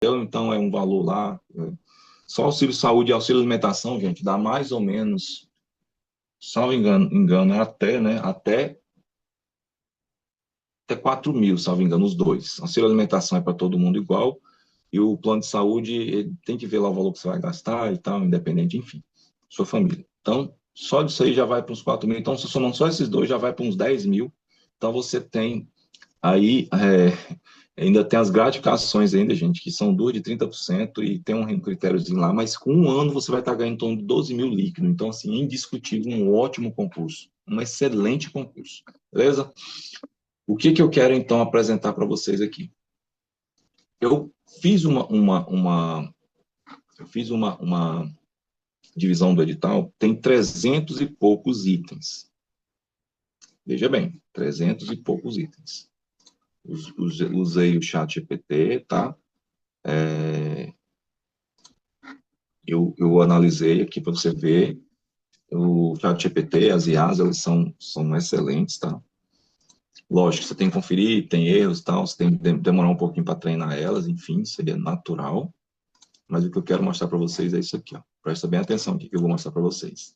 então é um valor lá. Só auxílio saúde e auxílio alimentação, gente, dá mais ou menos, salvo engano, é até, né? Até 4 mil, salvo engano, os dois. Auxílio alimentação é para todo mundo igual, e o plano de saúde, ele tem que ver lá o valor que você vai gastar e tal, independente, enfim, sua família. Então, só disso aí já vai para uns 4 mil. Então, se somando só esses dois, já vai para uns 10 mil. Então, você tem aí, ainda tem as gratificações ainda, gente, que são duas de 30% e tem um critériozinho lá, mas com um ano você vai estar ganhando em torno de 12 mil líquido. Então, assim, indiscutível, um ótimo concurso, um excelente concurso, beleza? O que que eu quero, então, apresentar para vocês aqui? Eu fiz eu fiz uma divisão do edital, tem 300 e poucos itens. Veja bem, 300 e poucos itens. Usei o chat GPT, tá? Eu analisei aqui para você ver. O chat GPT, as IAs, elas são excelentes, tá? Lógico, você tem que conferir, tem erros e tal, você tem que demorar um pouquinho para treinar elas, enfim, seria natural. Mas o que eu quero mostrar para vocês é isso aqui, ó. Presta bem atenção aqui que eu vou mostrar para vocês.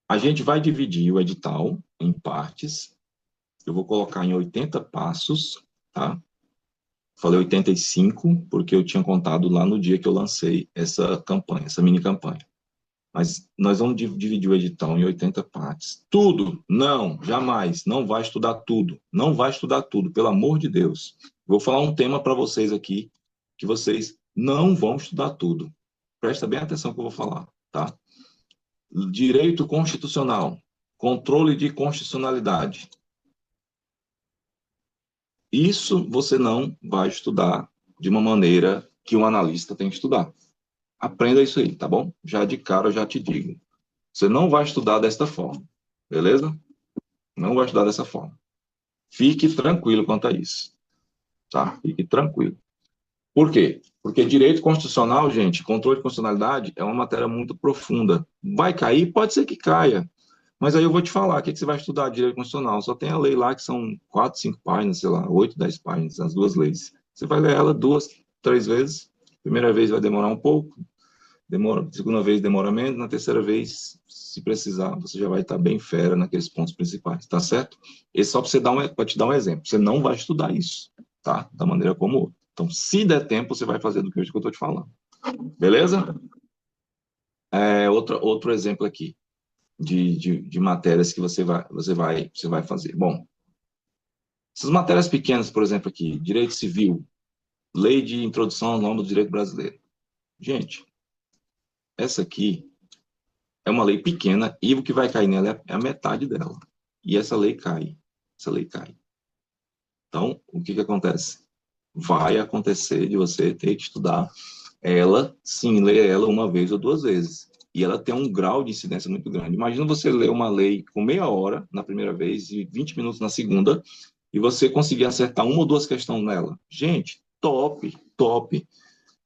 A gente vai dividir o edital em partes. Eu vou colocar em 80 passos, tá? Falei 85 porque eu tinha contado lá no dia que eu lancei essa campanha, essa mini campanha. Mas nós vamos dividir o edital em 80 partes. Tudo? Não, jamais. Não vai estudar tudo. Não vai estudar tudo, pelo amor de Deus. Vou falar um tema para vocês aqui, que vocês não vão estudar tudo. Presta bem atenção que eu vou falar, tá? Direito constitucional, controle de constitucionalidade. Isso você não vai estudar de uma maneira que um analista tem que estudar. Aprenda isso aí, tá bom? Já de cara eu já te digo. Você não vai estudar desta forma, beleza? Não vai estudar dessa forma. Fique tranquilo quanto a isso, tá? Fique tranquilo. Por quê? Porque direito constitucional, gente, controle de constitucionalidade é uma matéria muito profunda. Vai cair? Pode ser que caia. Mas aí eu vou te falar, o que você vai estudar de direito constitucional? Só tem a lei lá que são 4, 5 páginas, sei lá, 8, 10 páginas, as duas leis. Você vai ler ela 2, 3 vezes. Primeira vez vai demorar um pouco, segunda vez demora menos, na terceira vez, se precisar, você já vai estar bem fera naqueles pontos principais, tá certo? Esse só para te dar um exemplo. Você não vai estudar isso, tá? Da maneira como outra. Então, se der tempo, você vai fazer do que eu estou te falando. Beleza? Outro exemplo aqui de matérias que você vai fazer. Bom, essas matérias pequenas, por exemplo, aqui, direito civil, lei de introdução ao norma do direito brasileiro. Gente, essa aqui é uma lei pequena e o que vai cair nela é a metade dela. E essa lei cai. Essa lei cai. Então, o que que acontece? Vai acontecer de você ter que estudar ela, sim, ler ela uma vez ou duas vezes. E ela tem um grau de incidência muito grande. Imagina você ler uma lei com meia hora na primeira vez e 20 minutos na segunda, e você conseguir acertar uma ou duas questões nela. Gente, top, top.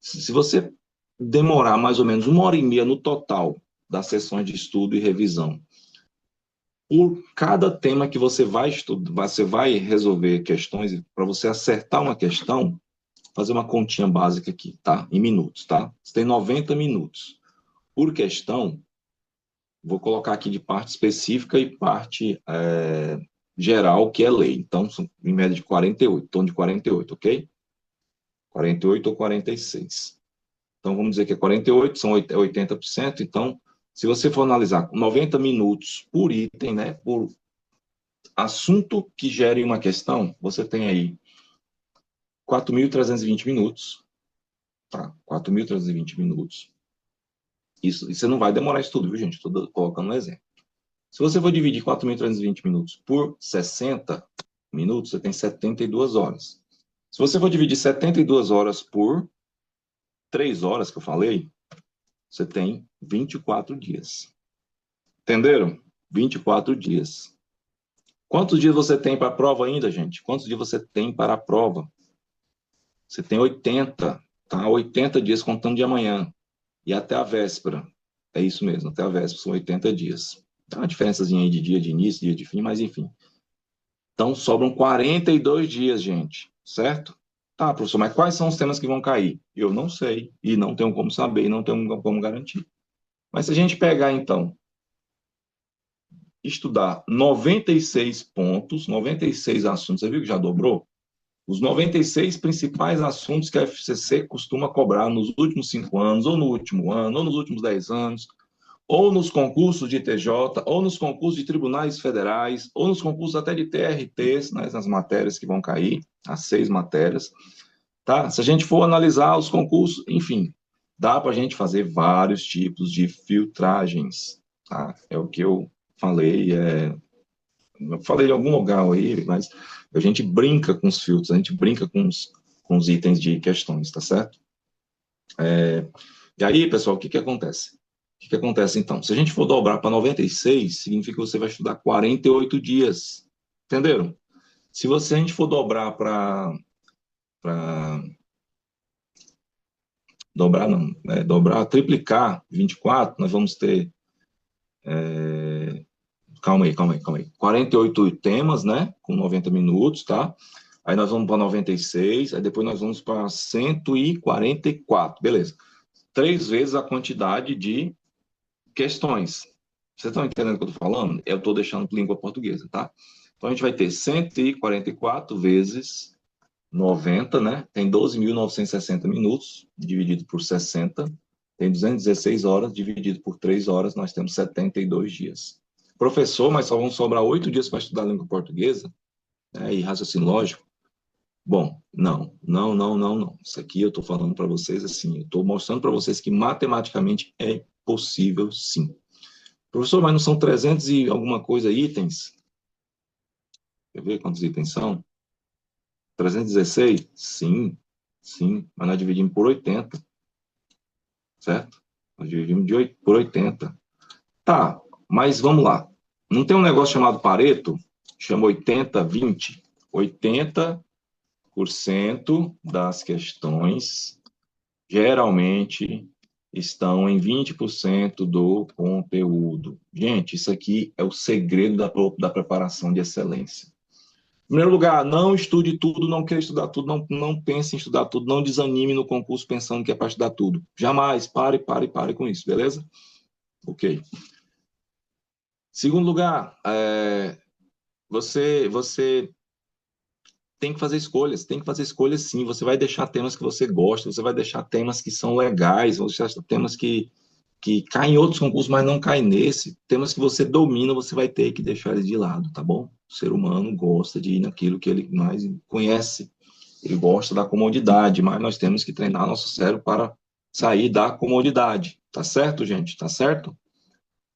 Se você demorar mais ou menos uma hora e meia no total das sessões de estudo e revisão, por cada tema que você vai estudar, você vai resolver questões, para você acertar uma questão, fazer uma continha básica aqui, tá? Em minutos, tá? Você tem 90 minutos. Por questão, vou colocar aqui de parte específica e parte geral, que é lei. Então, são em média de 48, em torno de 48, ok? 48 ou 46. Então, vamos dizer que é 48, são 80%. Então, se você for analisar 90 minutos por item, né, por assunto que gere uma questão, você tem aí 4.320 minutos, tá? 4.320 minutos. Isso você não vai demorar isso tudo, viu, gente? Estou colocando um exemplo. Se você for dividir 4.320 minutos por 60 minutos, você tem 72 horas. Se você for dividir 72 horas por 3 horas que eu falei, você tem 24 dias. Entenderam? 24 dias. Quantos dias você tem para a prova ainda, gente? Quantos dias você tem para a prova? Você tem 80, tá? 80 dias contando de amanhã. E até a véspera. É isso mesmo, até a véspera são 80 dias. Tem uma diferençazinha aí de dia de início, dia de fim, mas enfim. Então sobram 42 dias, gente, certo? Tá, professor, mas quais são os temas que vão cair? Eu não sei, e não tenho como saber, e não tenho como garantir. Mas se a gente pegar, então, estudar 96 pontos, 96 assuntos, você viu que já dobrou? Os 96 principais assuntos que a FCC costuma cobrar nos últimos 5 anos, ou no último ano, ou nos últimos 10 anos, ou nos concursos de TJ, ou nos concursos de tribunais federais, ou nos concursos até de TRTs, né, nas matérias que vão cair, as 6 matérias, tá? Se a gente for analisar os concursos, enfim, dá para a gente fazer vários tipos de filtragens, tá? É o que eu falei, eu falei em algum lugar aí, mas a gente brinca com os filtros, a gente brinca com os itens de questões, tá certo? E aí, pessoal, o que que acontece? O que que acontece, então? Se a gente for dobrar para 96, significa que você vai estudar 48 dias, entenderam? Se você, a gente for dobrar para dobrar não, dobrar, triplicar 24, nós vamos ter, calma aí, 48 temas, né, com 90 minutos, tá? Aí nós vamos para 96, aí depois nós vamos para 144, beleza. 3 vezes a quantidade de questões. Vocês estão entendendo o que eu estou falando? Eu estou deixando língua portuguesa, tá? Então a gente vai ter 144 vezes 90, né? Tem 12.960 minutos, dividido por 60. Tem 216 horas, dividido por 3 horas, nós temos 72 dias. Professor, mas só vão sobrar 8 dias para estudar a língua portuguesa, né? E raciocínio lógico. Bom, não. Isso aqui eu estou falando para vocês assim, eu estou mostrando para vocês que matematicamente é possível, sim. Professor, mas não são 300 e alguma coisa itens? Quer ver quantos itens são? 316? Sim, mas nós dividimos por 80, certo? Nós dividimos por 80. Tá, mas vamos lá. Não tem um negócio chamado Pareto? Chama 80-20? 80% das questões geralmente estão em 20% do conteúdo. Gente, isso aqui é o segredo da preparação de excelência. Em primeiro lugar, não estude tudo, não queira estudar tudo, não pense em estudar tudo, não desanime no concurso pensando que é para estudar tudo. Jamais, pare com isso, beleza? Ok. Segundo lugar, você tem que fazer escolhas sim. Você vai deixar temas que você gosta, você vai deixar temas que são legais, você vai deixar temas que caem em outros concursos, mas não caem nesse. Temas que você domina, você vai ter que deixar eles de lado, tá bom? O ser humano gosta de ir naquilo que ele mais conhece, ele gosta da comodidade, mas nós temos que treinar nosso cérebro para sair da comodidade, tá certo, gente? Tá certo?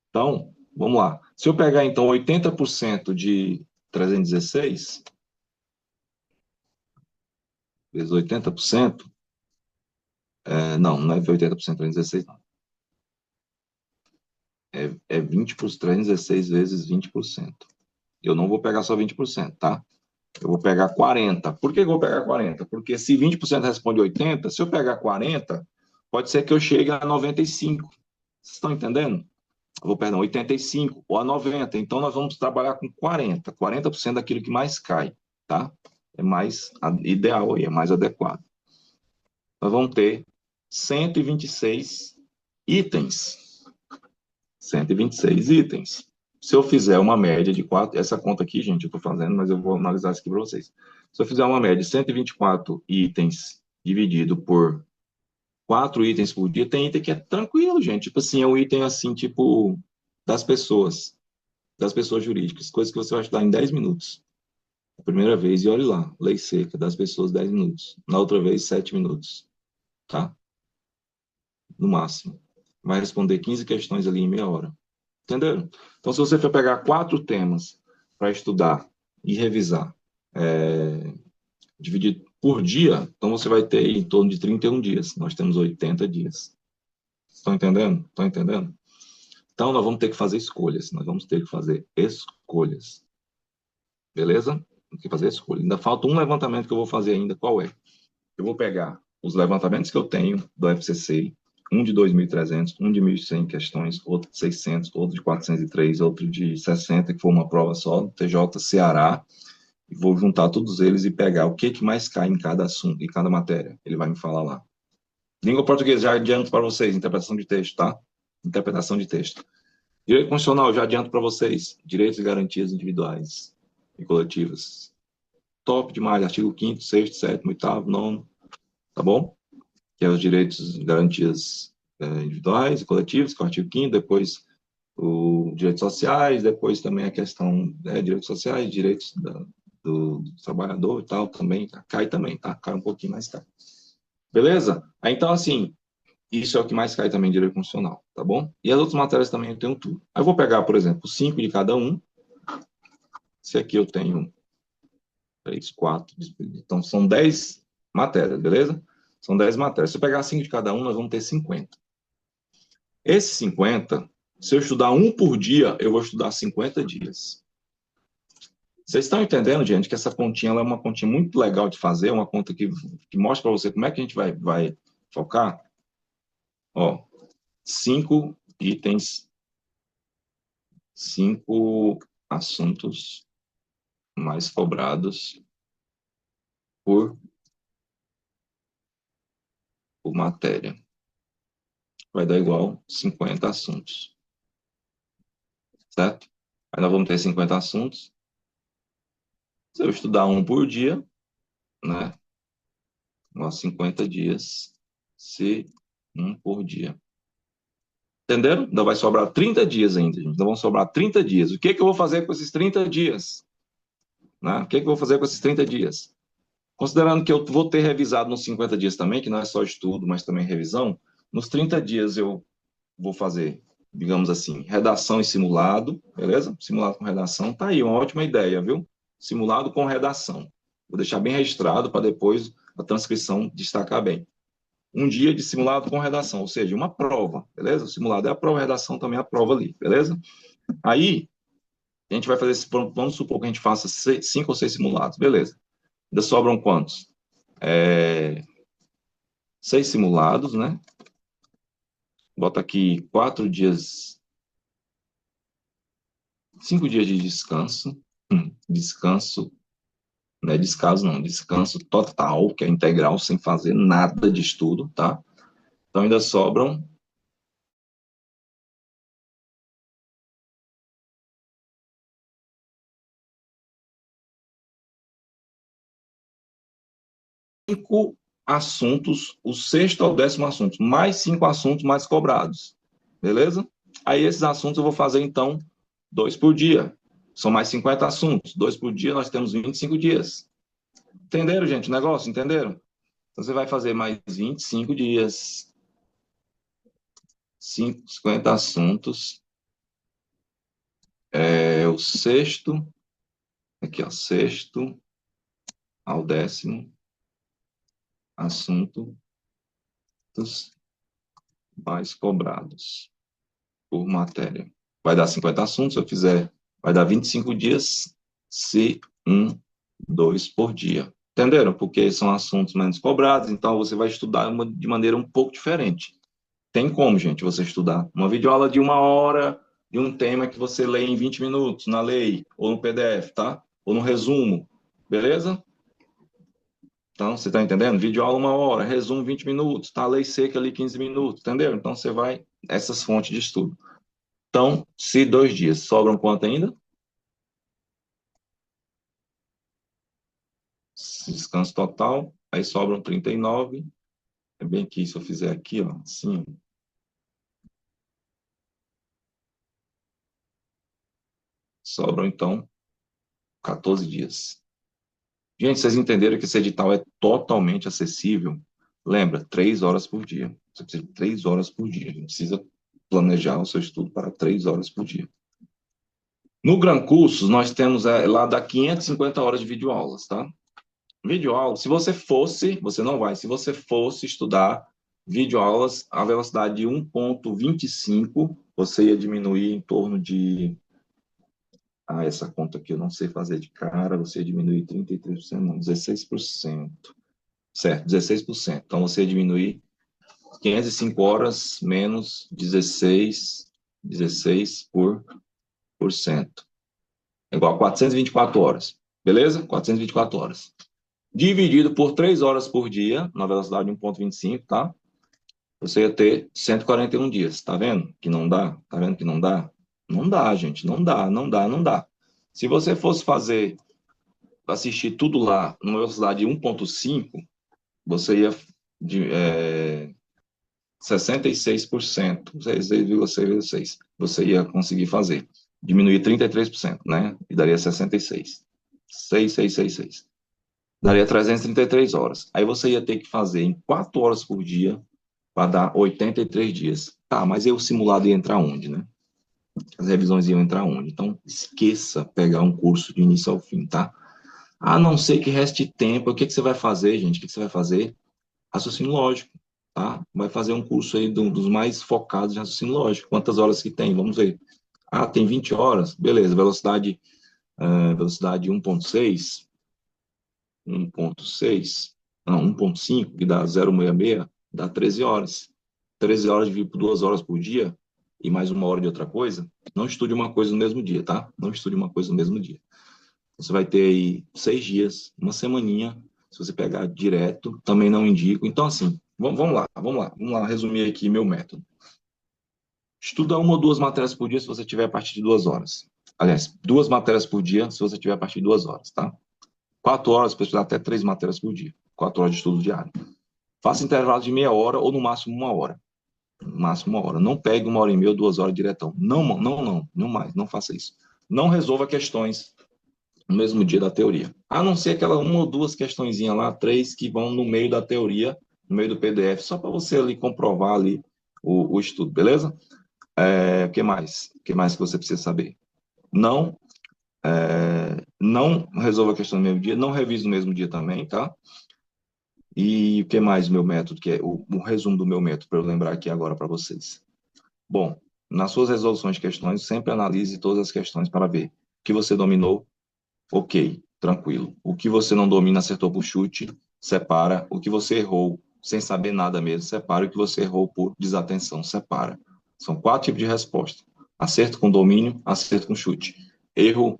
Então, vamos lá. Se eu pegar, então, 80% de 316, vezes 80%, não é 80% de 316, não. É 20 por 316 vezes 20%. Eu não vou pegar só 20%, tá? Eu vou pegar 40. Por que eu vou pegar 40? Porque se 20% responde 80, se eu pegar 40, pode ser que eu chegue a 95. Vocês estão entendendo? Eu vou, perdão, 85 ou a 90. Então, nós vamos trabalhar com 40. 40% daquilo que mais cai, tá? É mais ideal aí, é mais adequado. Nós vamos ter 126 itens. 126 itens. Se eu fizer uma média de 4, essa conta aqui, gente, eu estou fazendo, mas eu vou analisar isso aqui para vocês. Se eu fizer uma média de 124 itens dividido por 4 itens por dia, tem item que é tranquilo, gente. Tipo assim, é um item assim, tipo, das pessoas jurídicas, coisas que você vai estudar em 10 minutos. A primeira vez, e olhe lá, lei seca, das pessoas 10 minutos. Na outra vez, 7 minutos, tá? No máximo. Vai responder 15 questões ali em meia hora. Entenderam? Então, se você for pegar 4 temas para estudar e revisar, dividir por dia, então você vai ter em torno de 31 dias. Nós temos 80 dias. Estão entendendo? Estão entendendo? Então, nós vamos ter que fazer escolhas. Nós vamos ter que fazer escolhas. Beleza? Tem que fazer escolha. Ainda falta um levantamento que eu vou fazer ainda. Qual é? Eu vou pegar os levantamentos que eu tenho do FCC, um de 2.300, um de 1.100 questões, outro de 600, outro de 403, outro de 60, que foi uma prova só, do TJ Ceará, vou juntar todos eles e pegar o que mais cai em cada assunto, em cada matéria. Ele vai me falar lá. Língua portuguesa, já adianto para vocês, interpretação de texto, tá? Interpretação de texto. Direito constitucional, já adianto para vocês, direitos e garantias individuais e coletivas. Top demais, artigo 5º, 6º, 7º, 8º, 9º, tá bom? Que é os direitos e garantias individuais e coletivos, que é o artigo 5º, depois os direitos sociais, depois também a questão direitos sociais, direitos do trabalhador e tal, também, cai também, tá? Cai um pouquinho, mais cai. Beleza? Então, assim, isso é o que mais cai também em direito constitucional, tá bom? E as outras matérias também eu tenho tudo. Aí eu vou pegar, por exemplo, 5 de cada um. Se aqui eu tenho 3, 4, então são 10 matérias, beleza? São 10 matérias. Se eu pegar 5 de cada um, nós vamos ter 50. Esses 50, se eu estudar um por dia, eu vou estudar 50 dias. Vocês estão entendendo, gente, que essa continha ela é uma continha muito legal de fazer, uma conta que mostra para você como é que a gente vai focar? Ó, 5 itens, 5 assuntos mais cobrados por matéria. Vai dar igual 50 assuntos. Certo? Aí nós vamos ter 50 assuntos. Se eu estudar um por dia, né? Nós 50 dias, se um por dia. Entenderam? Ainda vai sobrar 30 dias ainda, gente. Então vão sobrar 30 dias. O que eu vou fazer com esses 30 dias? Né? O que eu vou fazer com esses 30 dias? Considerando que eu vou ter revisado nos 50 dias também, que não é só estudo, mas também revisão, nos 30 dias eu vou fazer, digamos assim, redação e simulado, beleza? Simulado com redação, tá aí, uma ótima ideia, viu? Simulado com redação. Vou deixar bem registrado para depois a transcrição destacar bem. Um dia de simulado com redação, ou seja, uma prova, beleza? O simulado é a prova, a redação também é a prova ali, beleza? Aí, a gente vai fazer esse, vamos supor que a gente faça 5 ou 6 simulados, beleza? Ainda sobram quantos? 6 simulados, né? Bota aqui 4 dias, 5 dias de descanso. Descanso, não é descaso não, descanso total, que é integral, sem fazer nada de estudo, tá? Então ainda sobram 5 assuntos, o sexto ao 10º assunto, mais 5 assuntos mais cobrados, beleza? Aí esses assuntos eu vou fazer então 2 por dia, são mais 50 assuntos, 2 por dia nós temos 25 dias. Entenderam, gente, o negócio? Entenderam? Então você vai fazer mais 25 dias, 50 assuntos, o sexto, aqui ó, sexto ao 10º assunto dos mais cobrados por matéria. Vai dar 50 assuntos, se eu fizer, vai dar 25 dias, se 2 por dia. Entenderam? Porque são assuntos menos cobrados, então você vai estudar de maneira um pouco diferente. Tem como, gente, você estudar uma videoaula de 1 hora de um tema que você lê em 20 minutos na lei, ou no PDF, tá? Ou no resumo, beleza? Então, você está entendendo? Videoaula 1 hora, resumo 20 minutos, tá? Lei seca ali 15 minutos, entendeu? Então, você vai, essas fontes de estudo. Então, se 2 dias, sobram quanto ainda? Descanso total, aí sobram 39. É bem que se eu fizer aqui, ó, assim, sobram então 14 dias. Gente, vocês entenderam que esse edital é totalmente acessível? Lembra, 3 horas por dia. Você precisa de 3 horas por dia. A gente precisa planejar o seu estudo para 3 horas por dia. No Gran Cursos, nós temos lá dá 550 horas de videoaulas, tá? Videoaula, se você fosse, você não vai, se você fosse estudar videoaulas a velocidade de 1,25, você ia diminuir em torno de. Essa conta aqui eu não sei fazer de cara, você ia diminuir 33%, não, 16%. Certo, 16%. Então você ia diminuir 505 horas menos 16 por cento. É igual a 424 horas. Beleza? 424 horas. Dividido por 3 horas por dia, na velocidade de 1,25, tá? Você ia ter 141 dias. Tá vendo que não dá? Tá vendo que não dá? Não dá, gente. Não dá, não dá, não dá. Se você fosse assistir tudo lá numa velocidade de 1,5, você ia de, 66%, 6,6, você ia conseguir fazer. Diminuir 33%, né? E daria 66. 6,666. Daria 333 horas. Aí você ia ter que fazer em 4 horas por dia para dar 83 dias. Tá, mas aí o simulado ia entrar onde, né? As revisões iam entrar onde? Então, esqueça pegar um curso de início ao fim, tá? A não ser que reste tempo, o que que você vai fazer, gente? O que que você vai fazer? Raciocínio lógico, tá? Vai fazer um curso aí dos mais focados em raciocínio lógico. Quantas horas que tem? Vamos ver. Ah, tem 20 horas. Beleza, velocidade 1,6, 1,6, não, 1,5, que dá 0,66, dá 13 horas. 13 horas dividido por 2 horas por dia e mais 1 hora de outra coisa. Não estude uma coisa no mesmo dia, tá? Não estude uma coisa no mesmo dia. Você vai ter aí 6 dias, uma semaninha, se você pegar direto, também não indico. Então, assim, vamos lá, resumir aqui meu método. Estuda 1 ou 2 matérias por dia se você tiver a partir de 2 horas. Aliás, 2 matérias por dia se você tiver a partir de 2 horas, tá? 4 horas para estudar até 3 matérias por dia. 4 horas de estudo diário. Faça intervalo de meia hora ou no máximo 1 hora. No máximo 1 hora. Não pegue 1 hora e meia ou 2 horas diretão. Não, não, não, não mais, não faça isso. Não resolva questões no mesmo dia da teoria. A não ser aquela 1 ou 2 questõezinhas lá, 3 que vão no meio da teoria, no meio do PDF, só para você ali comprovar ali o estudo, beleza? O que mais? O que mais que você precisa saber? Não, não resolva a questão no mesmo dia, não revise no mesmo dia também, tá? E o que mais meu método, que é o resumo do meu método, para eu lembrar aqui agora para vocês. Bom, nas suas resoluções de questões, sempre analise todas as questões para ver o que você dominou. Ok, tranquilo. O que você não domina, acertou por chute, separa. O que você errou sem saber nada mesmo, separa. O que você errou por desatenção, separa. São 4 tipos de resposta: acerto com domínio, acerto com chute. Erro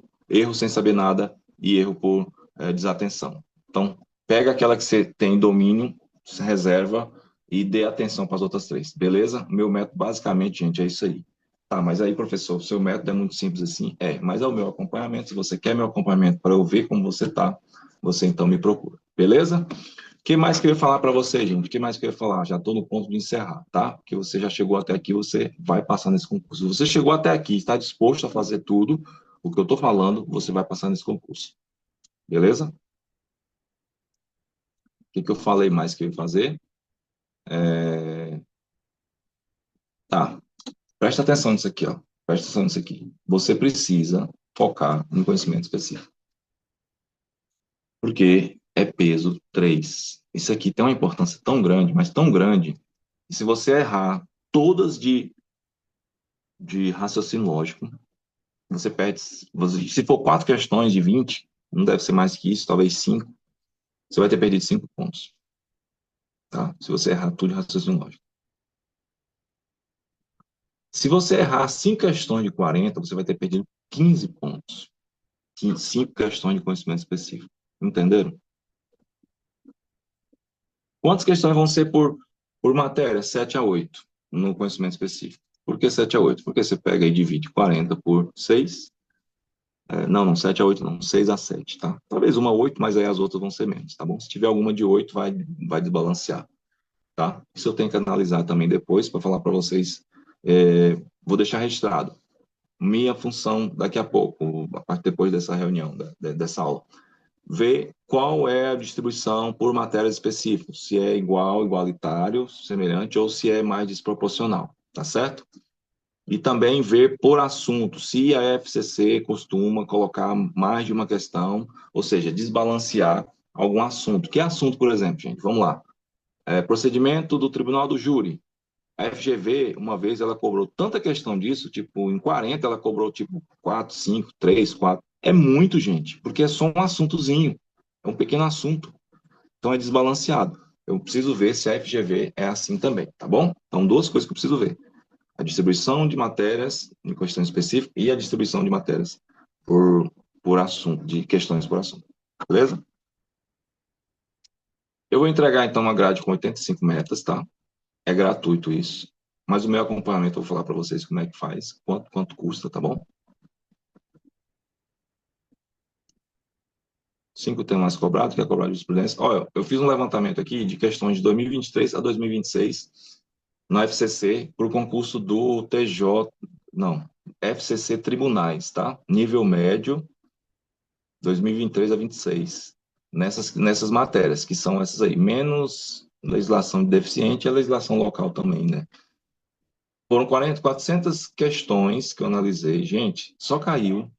sem saber nada e erro por desatenção. Então, pega aquela que você tem domínio, reserva e dê atenção para as outras 3, beleza? Meu método, basicamente, gente, é isso aí. Tá, mas aí, professor, o seu método é muito simples assim? Mas é o meu acompanhamento. Se você quer meu acompanhamento para eu ver como você tá, você então me procura, beleza? O que mais que eu ia falar para você, gente? O que mais que eu ia falar? Já estou no ponto de encerrar, tá? Porque você já chegou até aqui, você vai passar nesse concurso. Se você chegou até aqui, está disposto a fazer tudo o que eu estou falando, você vai passar nesse concurso, beleza? O que eu falei mais que eu ia fazer? Tá, presta atenção nisso aqui, ó. Presta atenção nisso aqui. Você precisa focar em conhecimento específico. Porque é peso 3. Isso aqui tem uma importância tão grande, mas tão grande, que se você errar todas de raciocínio lógico, você perde. Se for 4 questões de 20, não deve ser mais que isso, talvez 5, você vai ter perdido 5 pontos. Tá? Se você errar tudo de raciocínio lógico. Se você errar 5 questões de 40, você vai ter perdido 15 pontos. 5 questões de conhecimento específico. Entenderam? Quantas questões vão ser por matéria? 7 a 8 no conhecimento específico. Por que 7 a 8? Porque você pega e divide 40 por 6. Não, 7 a 8 não, 6 a 7, tá? Talvez uma 8, mas aí as outras vão ser menos, tá bom? Se tiver alguma de 8, vai desbalancear, tá? Isso eu tenho que analisar também depois para falar para vocês. Vou deixar registrado. Minha função daqui a pouco, depois dessa reunião, dessa aula, ver qual é a distribuição por matérias específicas, se é igual, igualitário, semelhante, ou se é mais desproporcional, tá certo? E também ver por assunto, se a FCC costuma colocar mais de uma questão, ou seja, desbalancear algum assunto. Que assunto, por exemplo, gente? Vamos lá. Procedimento do Tribunal do Júri. A FGV, uma vez, ela cobrou tanta questão disso, tipo, em 40 ela cobrou, tipo, 4, 5, 3, 4. É muito, gente, porque é só um assuntozinho. É um pequeno assunto. Então, é desbalanceado. Eu preciso ver se a FGV é assim também, tá bom? Então, 2 coisas que eu preciso ver. A distribuição de matérias em questão específica e a distribuição de matérias por por assunto, de questões por assunto. Beleza? Eu vou entregar, então, uma grade com 85 metas, tá? É gratuito isso. Mas o meu acompanhamento, eu vou falar para vocês como é que faz, quanto custa, tá bom? 5 temas cobrados, que é cobrado de jurisprudência. Olha, eu fiz um levantamento aqui de questões de 2023 a 2026 no FCC para o concurso do TJ, não, FCC Tribunais, tá? Nível médio, 2023 a 26. Nessas matérias, que são essas aí, menos legislação de deficiente e a legislação local também, né? Foram 400 questões que eu analisei. Gente, só caiu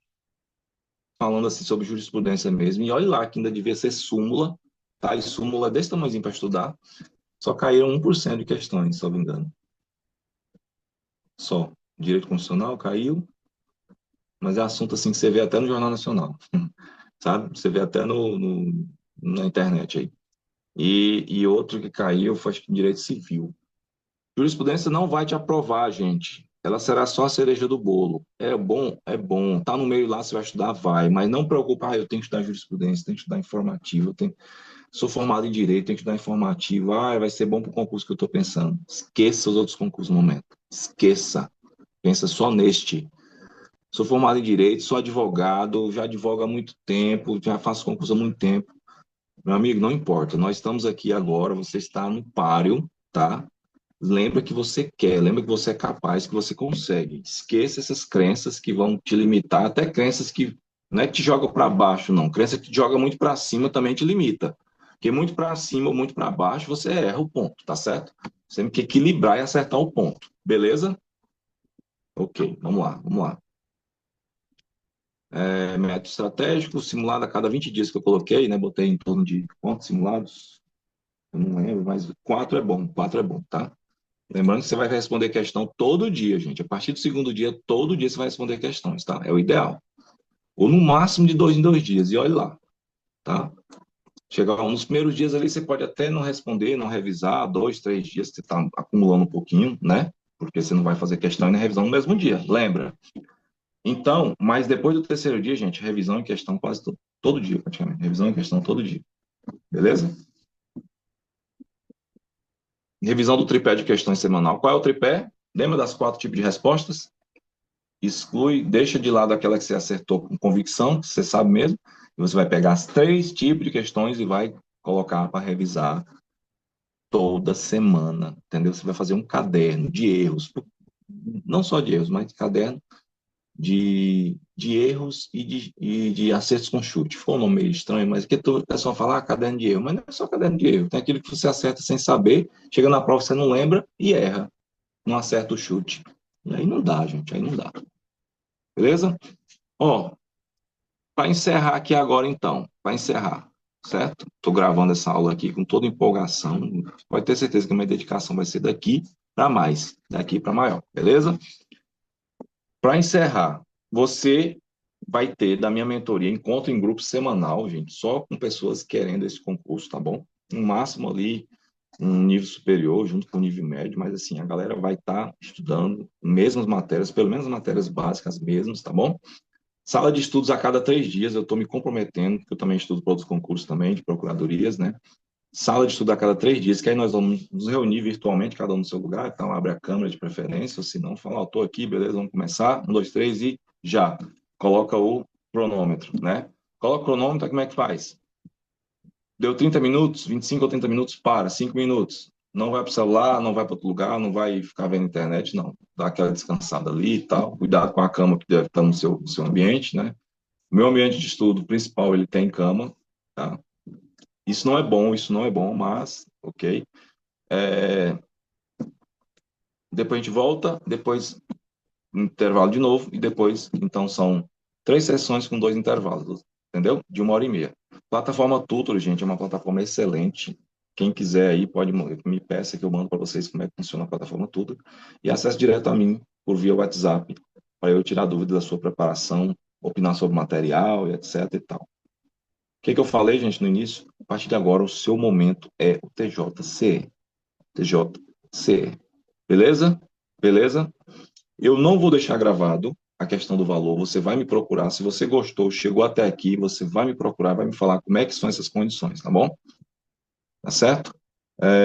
falando assim sobre jurisprudência mesmo. E olha lá que ainda devia ser súmula, tá? E súmula desse tamanhozinho para estudar. Só caíram 1% de questões, se eu não me engano. Só. Direito constitucional caiu, mas é assunto assim que você vê até no Jornal Nacional, sabe? Você vê até na internet aí. E outro que caiu foi, acho que, direito civil. Jurisprudência não vai te aprovar, gente. Ela será só a cereja do bolo. É bom, é bom. Tá no meio lá, você vai estudar, vai. Mas não preocupa, eu tenho que estudar jurisprudência, tenho que estudar informativo, sou formado em direito, tenho que estudar informativo. Vai ser bom para o concurso que eu estou pensando. Esqueça os outros concursos no momento. Esqueça. Pensa só neste. Sou formado em direito, sou advogado, já advogo há muito tempo, já faço concurso há muito tempo. Meu amigo, não importa. Nós estamos aqui agora, você está no páreo, tá? Lembra que você quer, lembra que você é capaz, que você consegue. Esqueça essas crenças que vão te limitar, até crenças que não é que te joga para baixo, não. Crença que te joga muito para cima também te limita. Porque muito para cima ou muito para baixo, você erra o ponto, tá certo? Você tem que equilibrar e acertar o ponto. Beleza? Ok, vamos lá, vamos lá. Método estratégico, simulado a cada 20 dias que eu coloquei, né? Botei em torno de quantos simulados? Eu não lembro, mas 4 é bom, tá? Lembrando que você vai responder questão todo dia, gente. A partir do segundo dia, todo dia você vai responder questões, tá? É o ideal. Ou no máximo de 2 em 2 dias. E olha lá, tá? Chegar nos primeiros dias ali, você pode até não responder, não revisar, 2, 3 dias, você está acumulando um pouquinho, né? Porque você não vai fazer questão e nem revisão no mesmo dia, lembra? Então, mas depois do terceiro dia, gente, revisão e questão quase todo dia, praticamente. Revisão e questão todo dia. Beleza? Revisão do tripé de questões semanal. Qual é o tripé? Lembra das 4 tipos de respostas? Exclui, deixa de lado aquela que você acertou com convicção, que você sabe mesmo, e você vai pegar as 3 tipos de questões e vai colocar para revisar toda semana, entendeu? Você vai fazer um caderno de erros, não só de erros, mas de caderno de erros e de acertos com chute. Ficou um nome meio estranho, mas que o pessoal fala, caderno de erro, mas não é só caderno de erro, tem aquilo que você acerta sem saber, chega na prova você não lembra e erra, não acerta o chute. E aí não dá, gente, aí não dá. Beleza? Ó, para encerrar aqui agora, então, para encerrar, certo? Estou gravando essa aula aqui com toda empolgação. Pode ter certeza que a minha dedicação vai ser daqui para mais, daqui para maior, beleza? Para encerrar, você vai ter da minha mentoria encontro em grupo semanal, gente, só com pessoas querendo esse concurso, tá bom? No máximo ali, um nível superior, junto com o nível médio, mas assim, a galera vai estar estudando mesmas matérias, pelo menos matérias básicas mesmas, tá bom? Sala de estudos a cada 3 dias, eu estou me comprometendo, porque eu também estudo para outros concursos também, de procuradorias, né? Sala de estudo a cada 3 dias, que aí nós vamos nos reunir virtualmente, cada um no seu lugar, então abre a câmera de preferência, ou se não, fala, ó, estou aqui, beleza, vamos começar, 1, 2, 3 e já. Coloca o cronômetro, né? Coloca o cronômetro, como é que faz? Deu 30 minutos, 25 ou 30 minutos, para, 5 minutos. Não vai para o celular, não vai para outro lugar, não vai ficar vendo internet, não. Dá aquela descansada ali e tal. Cuidado com a cama que deve estar no seu ambiente, né? O meu ambiente de estudo principal, ele tem cama, tá? Isso não é bom, mas, ok. Depois a gente volta, depois intervalo de novo, e depois, então, são 3 sessões com 2 intervalos, entendeu? De 1h30. Plataforma Tutor, gente, é uma plataforma excelente. Quem quiser aí, pode me peça que eu mando para vocês como é que funciona a plataforma Tutor, e acesso direto a mim por via WhatsApp, para eu tirar dúvidas da sua preparação, opinar sobre material, e etc e tal. O que eu falei, gente, no início? A partir de agora, o seu momento é o TJC. TJC. Beleza? Beleza? Eu não vou deixar gravado a questão do valor, você vai me procurar. Se você gostou, chegou até aqui, você vai me procurar, vai me falar como é que são essas condições, tá bom? Tá certo?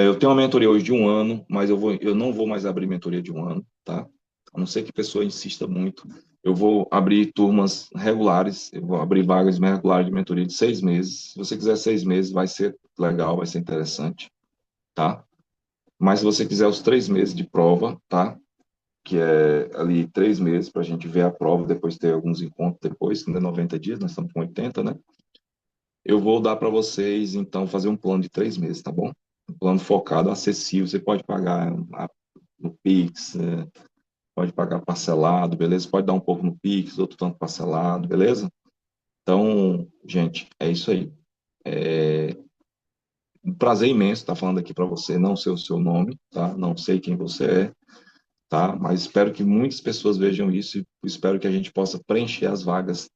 Eu tenho uma mentoria hoje de 1 ano, mas eu não vou mais abrir mentoria de 1 ano, tá? A não ser que a pessoa insista muito. Eu vou abrir turmas regulares, eu vou abrir vagas regulares de mentoria de 6 meses. Se você quiser 6 meses, vai ser legal, vai ser interessante, tá? Mas se você quiser os 3 meses de prova, tá? Que é ali 3 meses para a gente ver a prova, depois ter alguns encontros depois, que ainda é 90 dias, nós estamos com 80, né? Eu vou dar para vocês, então, fazer um plano de 3 meses, tá bom? Um plano focado, acessível, você pode pagar no Pix, pode pagar parcelado, beleza? Pode dar um pouco no Pix, outro tanto parcelado, beleza? Então, gente, é isso aí. Um prazer imenso estar falando aqui para você, não sei o seu nome, tá? Não sei quem você é, tá? Mas espero que muitas pessoas vejam isso e espero que a gente possa preencher as vagas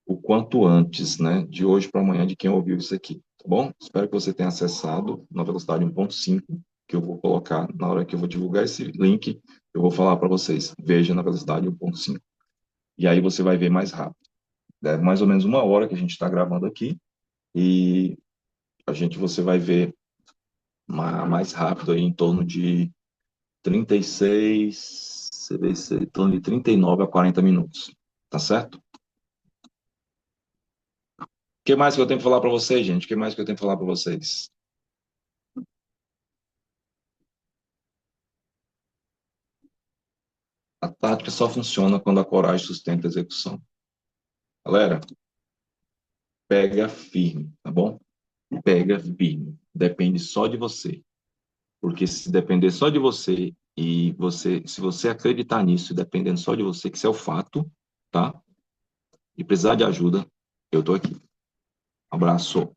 o quanto antes, né? De hoje para amanhã, de quem ouviu isso aqui, tá bom? Espero que você tenha acessado na velocidade 1.5, que eu vou colocar na hora que eu vou divulgar esse link, eu vou falar para vocês, veja na velocidade 1.5. E aí você vai ver mais rápido. É mais ou menos 1 hora que a gente está gravando aqui e você vai ver mais rápido aí, em torno de 36, você vê isso aí, em torno de 39 a 40 minutos, tá certo? O que mais que eu tenho para falar para vocês, gente? O que mais que eu tenho para falar para vocês? A tática só funciona quando a coragem sustenta a execução. Galera, pega firme, tá bom? Pega firme. Depende só de você. Porque se depender só de você e se você acreditar nisso, dependendo só de você, que isso é o fato, tá? E precisar de ajuda, eu tô aqui. Abraço.